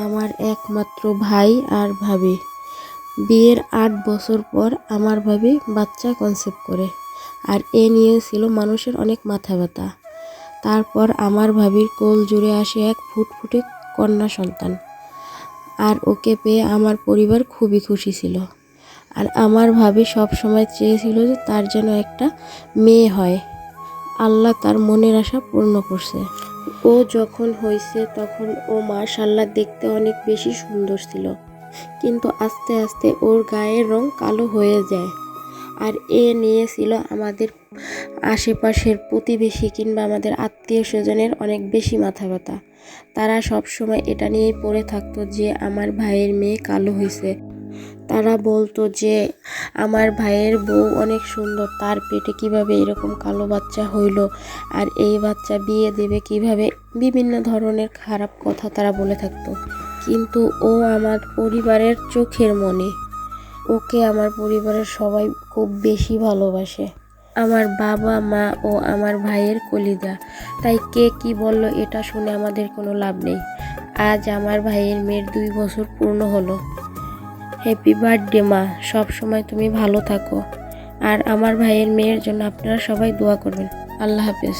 আমার একমাত্র ভাই আর ভাবি। বিয়ের ৮ বছর পর আমার ভাবি বাচ্চা কনসেপ্ট করে, আর এ নিয়ে ছিল মানুষের অনেক মাথা ব্যথা। তারপর আমার ভাবির কোল জুড়ে আসে এক ফুটফুটে কন্যা সন্তান, আর ওকে পেয়ে আমার পরিবার খুবই খুশি ছিল। আর আমার ভাবি সব সময় চেয়েছিল যে তার যেন একটা মেয়ে হয়। আল্লাহ তার মনের আশা পূর্ণ করছে। ও যখন হয়েছে তখন ও মাশাআল্লাহ দেখতে অনেক বেশি সুন্দর ছিল, কিন্তু আস্তে আস্তে ওর গায়ের রং কালো হয়ে যায়। আর এ নিয়েছিল আমাদের আশেপাশের প্রতিবেশী কিংবা আমাদের আত্মীয় স্বজনের অনেক বেশি মাথা ব্যথা। তারা সব সময় এটা নিয়েই পড়ে থাকতো যে আমার ভাইয়ের মেয়ে কালো হয়েছে। তারা বলতো যে আমার ভাইয়ের বউ অনেক সুন্দর, তার পেটে কিভাবে এরকম কালো বাচ্চা হইল, আর এই বাচ্চা বিয়ে দেবে কিভাবে, বিভিন্ন ধরনের খারাপ কথা তারা বলে থাকতো। কিন্তু ও আমার পরিবারের চোখের মণি। ওকে আমার পরিবারের সবাই খুব বেশি ভালোবাসে। আমার বাবা মা ও আমার ভাইয়ের কলিজা। তাই কে কি বলল এটা শুনে আমাদের কোনো লাভ নেই। আজ আমার ভাইয়ের মেয়ের 2 বছর পূর্ণ হলো। হ্যাপি বার্থডে মা, সব সময় তুমি ভালো থাকো। আর আমার ভাইয়ের মেয়ের জন্য আপনারা সবাই দোয়া করবেন। আল্লাহ হাফেজ।